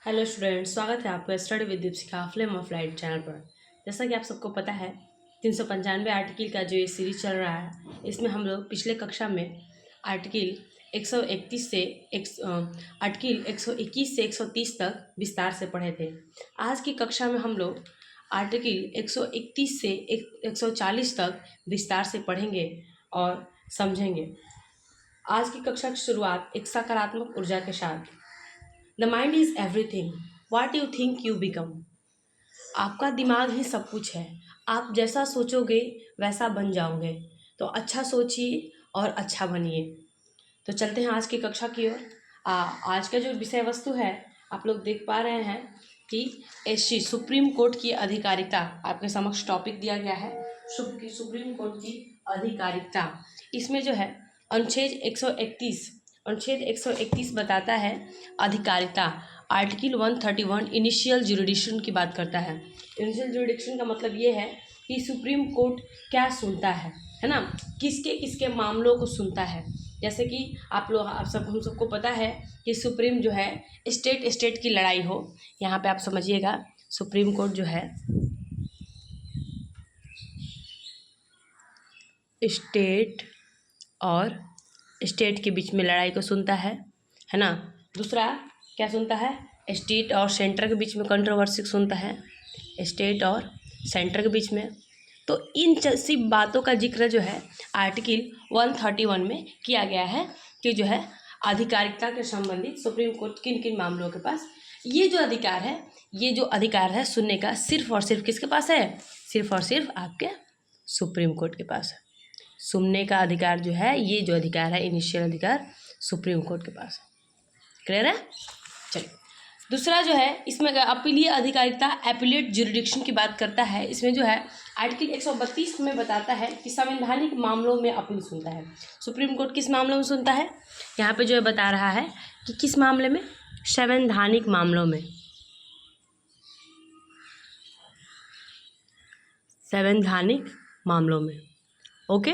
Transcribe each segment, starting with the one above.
Hello students, स्वागत है आपका study with Deepika flame of light channel पर। जैसा कि आप सबको पता है, 395 आर्टिकल का जो ये सीरीज चल रहा है, इसमें हम लोग पिछले कक्षा में आर्टिकल 131 से आर्टिकल 121 से 130 तक विस्तार से पढ़े थे। आज की कक्षा में हम लोग आर्टिकल 131 से 140 तक विस्तार से पढ़ेंगे और समझेंगे। आज की कक्षा की शुरुआत एक सकारात्मक ऊर्जा के साथ। The mind is everything, what you think you become. आपका दिमाग ही सब कुछ है, आप जैसा सोचोगे वैसा बन जाओगे। तो अच्छा सोचिए और अच्छा बनिए। तो चलते हैं आज की कक्षा की ओर। आज का जो विषय वस्तु है, आप लोग देख पा रहे हैं कि एससी सुप्रीम कोर्ट की आधिकारिकता आपके समक्ष टॉपिक दिया गया है। सुप्रीम कोर्ट की आधिकारिकता, इसमें जो है अनुच्छेद 131 बताता है आधिकारिकता। आर्टिकल 131 इनिशियल जुरिडिक्शन की बात करता है। इनिशियल जुरिडिक्शन का मतलब ये है कि सुप्रीम कोर्ट क्या सुनता है ना, किसके किसके मामलों को सुनता है। जैसे कि हम सबको पता है कि सुप्रीम जो है स्टेट की लड़ाई हो, यहाँ पे आप समझिएगा सुप्रीम कोर्ट जो है स्टेट और स्टेट के बीच में लड़ाई को सुनता है ना। दूसरा क्या सुनता है, स्टेट और सेंटर के बीच में कंट्रोवर्सी सुनता है, स्टेट और सेंटर के बीच में। तो इन सी बातों का जिक्र जो है आर्टिकल 131 में किया गया है कि जो है आधिकारिकता के संबंधित सुप्रीम कोर्ट किन किन मामलों के पास ये जो अधिकार है सुनने का सिर्फ और सिर्फ किसके पास है, सिर्फ और सिर्फ आपके सुप्रीम कोर्ट के पास है। सुनने का अधिकार जो है, ये जो अधिकार है इनिशियल अधिकार सुप्रीम कोर्ट के पास है। क्लियर है? चलिए, दूसरा जो है इसमें अपीलीय अधिकारिता एपीलेट जुरिडिक्शन की बात करता है। इसमें जो है आर्टिकल 132 में बताता है कि संवैधानिक मामलों में अपील सुनता है। सुप्रीम कोर्ट किस मामलों में सुनता है, यहाँ पे जो है बता रहा है कि किस मामले में, संवैधानिक मामलों में। संवैधानिक मामलों में, ओके।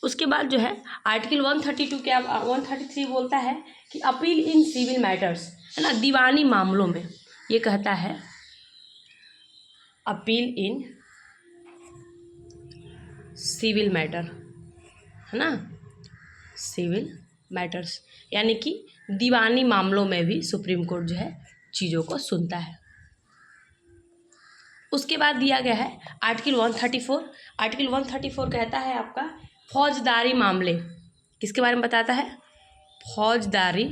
उसके बाद जो है आर्टिकल 132 के 133 बोलता है कि अपील इन सिविल मैटर्स, है ना, दीवानी मामलों में। ये कहता है अपील इन सिविल मैटर, है ना, सिविल मैटर्स, यानी कि दीवानी मामलों में भी सुप्रीम कोर्ट जो है चीज़ों को सुनता है। उसके बाद दिया गया है आर्टिकल 134। आर्टिकल 134 कहता है आपका फौजदारी मामले, किसके बारे में बताता है, फौजदारी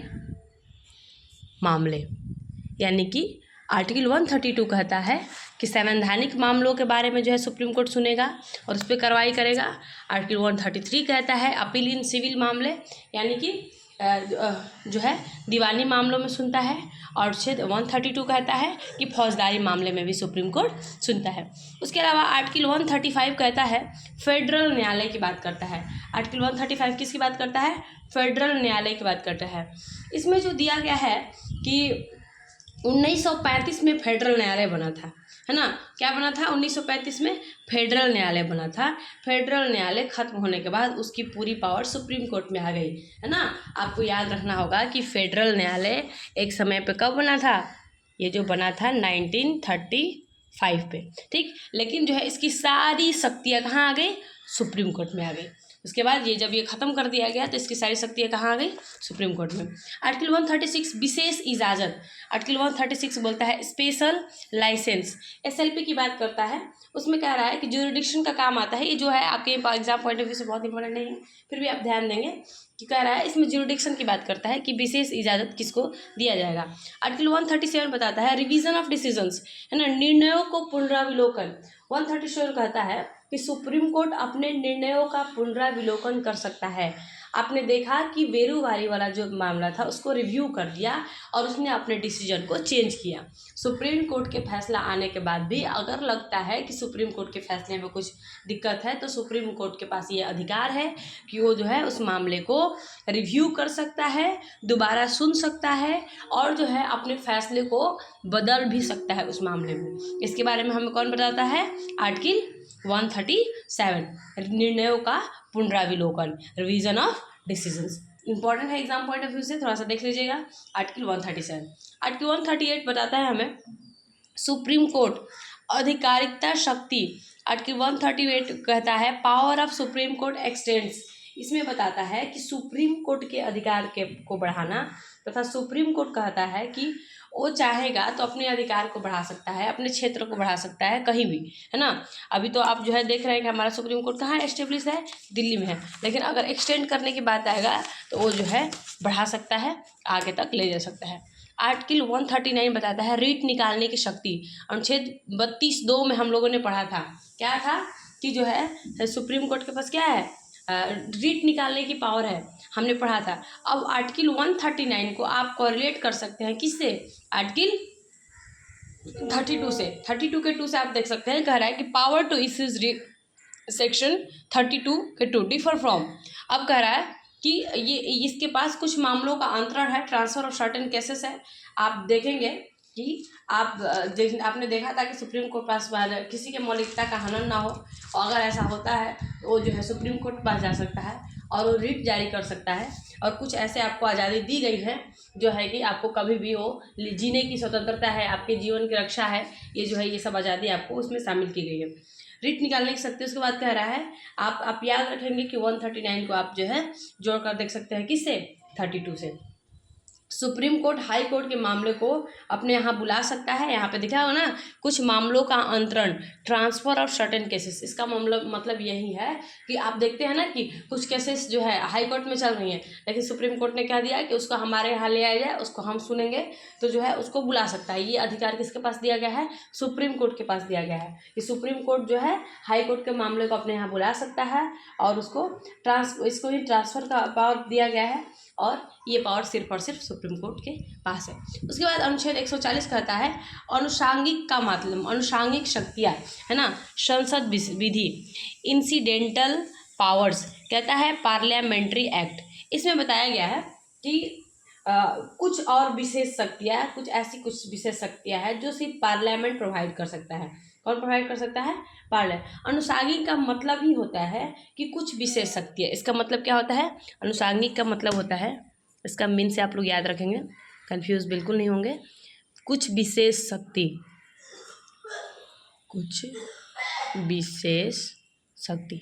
मामले। यानी कि आर्टिकल 132 कहता है कि संवैधानिक मामलों के बारे में जो है सुप्रीम कोर्ट सुनेगा और उस पर कार्रवाई करेगा। आर्टिकल 133 कहता है अपील इन सिविल मामले, यानी कि जो है दीवानी मामलों में सुनता है। और 132 कहता है कि फौजदारी मामले में भी सुप्रीम कोर्ट सुनता है। उसके अलावा आर्टिकल 135 कहता है फेडरल न्यायालय की बात करता है। आर्टिकल 135 किसकी बात करता है, फेडरल न्यायालय की बात करता है। इसमें जो दिया गया है कि 1935 में फेडरल न्यायालय बना था, है ना। क्या बना था, 1935 में फेडरल न्यायालय बना था। फेडरल न्यायालय खत्म होने के बाद उसकी पूरी पावर सुप्रीम कोर्ट में आ गई, है ना। आपको याद रखना होगा कि फेडरल न्यायालय एक समय पे कब बना था, ये जो बना था 1935 पे, ठीक। लेकिन जो है इसकी सारी शक्तियाँ कहाँ आ गई, सुप्रीम कोर्ट में आ गई। उसके बाद जब ये खत्म कर दिया गया तो इसकी सारी शक्तियाँ कहाँ आ गई, सुप्रीम कोर्ट में। आर्टिकल 136 विशेष इजाज़त। आर्टिकल 136 बोलता है स्पेशल लाइसेंस, एसएलपी की बात करता है। उसमें कह रहा है कि जुरिडिक्शन का काम आता है। ये जो है आपके एग्जाम पॉइंट ऑफ व्यू से बहुत इंपॉर्टेंट नहीं है, फिर भी आप ध्यान देंगे कि कह रहा है इसमें जुरिडिक्शन की बात करता है कि विशेष इजाज़त किसको दिया जाएगा। आर्टिकल 137 बताता है रिवीजन ऑफ डिसीजंस, है ना, निर्णयों को पुनराविलोकन। 137 कहता है कि सुप्रीम कोर्ट अपने निर्णयों का पुनराविलोकन कर सकता है। आपने देखा कि वेरूवारी वाला जो मामला था उसको रिव्यू कर दिया और उसने अपने डिसीजन को चेंज किया। सुप्रीम कोर्ट के फैसला आने के बाद भी अगर लगता है कि सुप्रीम कोर्ट के फैसले में कुछ दिक्कत है तो सुप्रीम कोर्ट के पास ये अधिकार है कि वो जो है उस मामले को रिव्यू कर सकता है, दोबारा सुन सकता है और जो है अपने फैसले को बदल भी सकता है उस मामले में। इसके बारे में हमें कौन बताता है, आर्टिकल 137, निर्णयों का पुनराविलोकन, रिवीजन ऑफ डिसीजंस। इंपॉर्टेंट है एग्जाम पॉइंट ऑफ व्यू से, थोड़ा सा देख लीजिएगा। आर्टिकल 137, आर्टिकल 138 बताता है हमें सुप्रीम कोर्ट आधिकारिकता शक्ति। आर्टिकल 138 कहता है power of supreme court x tends. इसमें बताता है कि सुप्रीम कोर्ट के अधिकार को बढ़ाना, तथा सुप्रीम कोर्ट कहता है कि वो चाहेगा तो अपने अधिकार को बढ़ा सकता है, अपने क्षेत्र को बढ़ा सकता है कहीं भी, है ना। अभी तो आप जो है देख रहे हैं कि हमारा सुप्रीम कोर्ट कहाँ एस्टेब्लिश है, दिल्ली में है, लेकिन अगर एक्सटेंड करने की बात आएगा तो वो जो है बढ़ा सकता है, आगे तक ले जा सकता है। आर्टिकल 139 बताता है रीट निकालने की शक्ति। अनुच्छेद 32(2) में हम लोगों ने पढ़ा था, क्या था कि जो है सुप्रीम कोर्ट के पास क्या है, रीट निकालने की पावर है, हमने पढ़ा था। अब आर्टिकल 139 को आप कोरिलेट कर सकते हैं किससे, आर्टिकल 32 से। 32 के 2 से आप देख सकते हैं, कह रहा है कि पावर टू इश्यूज सेक्शन 32 के 2 डिफर फ्रॉम। अब कह रहा है कि ये इसके पास कुछ मामलों का अंतरण है, ट्रांसफर ऑफ सर्टेन केसेस है। आप देखेंगे कि आपने देखा था कि सुप्रीम कोर्ट पास किसी के मौलिकता का हनन ना हो, और अगर ऐसा होता है तो वो जो है सुप्रीम कोर्ट पास जा सकता है और वो रिट जारी कर सकता है। और कुछ ऐसे आपको आज़ादी दी गई है जो है कि आपको कभी भी वो जीने की स्वतंत्रता है, आपके जीवन की रक्षा है, ये जो है ये सब आज़ादी आपको उसमें शामिल की गई है। रिट निकालने की शक्ति उसके बाद कह रहा है, आप याद रखेंगे कि 139 को आप जो है जोड़ कर देख सकते हैं किससे, 32 से। सुप्रीम कोर्ट हाई कोर्ट के मामले को अपने यहाँ बुला सकता है, यहाँ पे दिखा हो ना, कुछ मामलों का अंतरण, ट्रांसफर ऑफ सर्टेन केसेस। इसका मतलब यही है कि आप देखते हैं ना कि कुछ केसेस जो है हाई कोर्ट में चल रही हैं, लेकिन सुप्रीम कोर्ट ने क्या दिया कि उसको हमारे यहाँ ले आया जाए, उसको हम सुनेंगे, तो जो है उसको बुला सकता है। ये अधिकार किसके पास दिया गया है, सुप्रीम कोर्ट के पास दिया गया है कि सुप्रीम कोर्ट जो है हाई कोर्ट के मामले को अपने यहाँ बुला सकता है और उसको इसको ही ट्रांसफ़र का पावर दिया गया है, और ये पावर सिर्फ और सिर्फ सुप्रीम कोर्ट के पास है। उसके बाद अनुच्छेद 140 कहता है अनुषांगिक का मतलब, अनुषांगिक शक्तियाँ, है ना, संसद विधि, इंसिडेंटल पावर्स, कहता है पार्लियामेंट्री एक्ट। इसमें बताया गया है कि कुछ और विशेष शक्तियाँ, कुछ विशेष शक्तियाँ हैं जो सिर्फ पार्लियामेंट प्रोवाइड कर सकता है। कौन प्रोवाइड कर सकता है, पार्लियामेंट। अनुषांगिक का मतलब ही होता है कि कुछ विशेष शक्ति है। इसका मतलब क्या होता है, अनुषांगिक का मतलब होता है, इसका मीन से आप लोग याद रखेंगे, कंफ्यूज बिल्कुल नहीं होंगे। कुछ विशेष शक्ति, कुछ विशेष शक्ति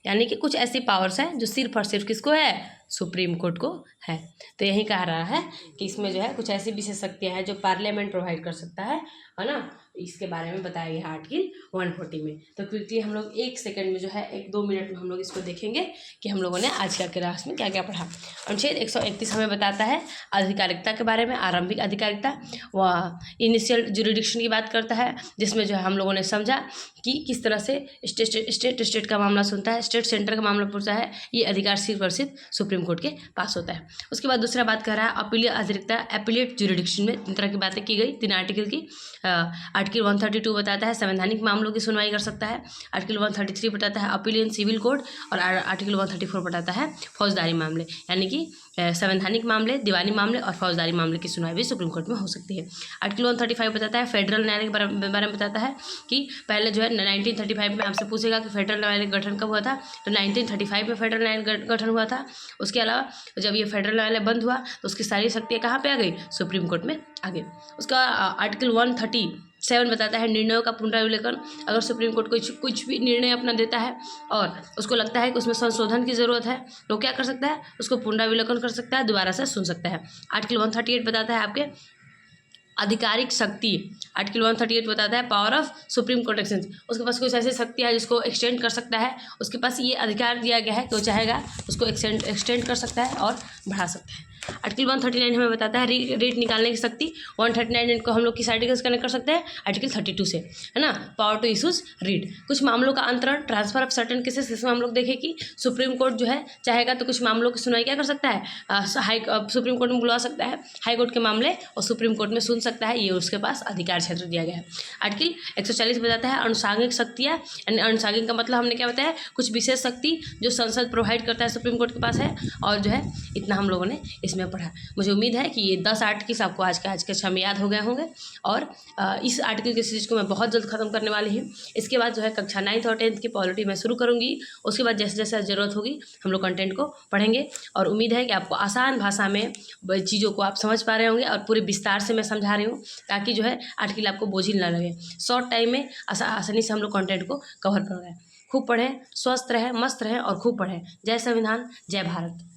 यानी कि कुछ ऐसी पावर्स हैं जो सिर्फ और सिर्फ किसको है, सुप्रीम कोर्ट को है। तो यही कह रहा है कि इसमें जो है कुछ ऐसी विशेष शक्तियाँ हैं जो पार्लियामेंट प्रोवाइड कर सकता है ना। इसके बारे में बताया गया है आर्टिकल 140 में। तो क्विकली हम लोग 1 सेकंड में जो है 1-2 मिनट में हम लोग इसको देखेंगे कि हम लोगों ने आज का क्लास में क्या क्या पढ़ा। अनुच्छेद 131 हमें बताता है आधिकारिकता के बारे में, आरंभिक आधिकारिकता व इनिशियल जुरिडिक्शन की बात करता है, जिसमें जो है हम लोगों ने समझा कि किस तरह से स्टेट का मामला सुनता है, स्टेट सेंटर का मामला पूछता है, ये अधिकार सिर्फ और सिर्फ सुप्रीम कोर्ट के पास होता है। उसके बाद दूसरा बात कर रहा है अपीलीय आधिकारिकता, एपिलेट जुरिडिक्शन में 3 तरह की बातें की गई, 3 आर्टिकल की। आर्टिकल 132 बताता है संवैधानिक मामलों की सुनवाई कर सकता है। आर्टिकल 133 बताता है अपील इन सिविल कोड, और आर्टिकल 134 बताता है फौजदारी मामले, यानी कि संवैधानिक मामले, दीवानी मामले और फौजदारी मामले की सुनवाई भी सुप्रीम कोर्ट में हो सकती है। आर्टिकल 135 बताता है फेडरल न्यायालय के बारे में बताता है कि पहले जो है 1935 में आपसे पूछेगा कि फेडरल न्यायालय का गठन कब हुआ था, तो 1935 में फेडरल न्यायालय गठन हुआ था। उसके अलावा जब ये फेडरल न्यायालय बंद हुआ तो उसकी सारी शक्तियाँ कहाँ पे आ गई, सुप्रीम कोर्ट में आ गई। उसका आर्टिकल 137 बताता है निर्णयों का पुनरावलोकन। अगर सुप्रीम कोर्ट कुछ भी निर्णय अपना देता है और उसको लगता है कि उसमें संशोधन की ज़रूरत है, तो क्या कर सकता है, उसको पुनरावलोकन कर सकता है, दोबारा से सुन सकता है। आर्टिकल 138 बताता है आपके आधिकारिक शक्ति। आर्टिकल 138 बताता है power of supreme court extend, उसके पास कुछ ऐसी शक्ति है जिसको एक्सटेंड कर सकता है, उसके पास ये अधिकार दिया गया है कि वो चाहेगा उसको एक्सटेंड कर सकता है और बढ़ा सकता है। आर्टिकल 139 हमें बताता है रेट निकालने की शक्ति। 139 को हम लोग किस आर्टिकल से कनेक्ट कर सकते हैं, आर्टिकल 32 से, है ना, पावर टू इशूज रीट। कुछ मामलों का अंतरण, ट्रांसफर ऑफ सर्टेन केसेस, इसमें हम लोग देखें कि सुप्रीम कोर्ट जो है चाहेगा तो कुछ मामलों की सुनवाई क्या कर सकता है, सुप्रीम कोर्ट में बुला सकता है, हाई कोर्ट के मामले और सुप्रीम कोर्ट में सुन सकता है, ये उसके पास अधिकार क्षेत्र दिया गया है। आर्टिकल 140 बताता है अनुषांगिक शक्तियाँ, यानी अनुषांगिक का मतलब हमने क्या बताया, कुछ विशेष शक्ति जो संसद प्रोवाइड करता है, सुप्रीम कोर्ट के पास है, और जो है इतना हम लोगों ने इसमें पढ़ा। मुझे उम्मीद है कि ये 10 आर्टिकल्स आपको आज के कक्षा में याद हो गए होंगे और इस आर्टिकल की सीरीज को मैं बहुत जल्द ख़त्म करने वाली हूँ। इसके बाद जो है कक्षा 9th और 10th की पॉलिटी मैं शुरू करूँगी। उसके बाद जैसे जैसे ज़रूरत होगी हम लोग कंटेंट को पढ़ेंगे और उम्मीद है कि आपको आसान भाषा में चीज़ों को आप समझ पा रहे होंगे और पूरे विस्तार से मैं समझा रही हूँ, ताकि जो है आर्टिकल आपको बोझिल ना लगे। शॉर्ट टाइम में आसानी से हम लोग कंटेंट को कवर कर रहे हैं। खूब पढ़ें, स्वस्थ रहें, मस्त रहें और खूब पढ़ें। जय संविधान, जय भारत।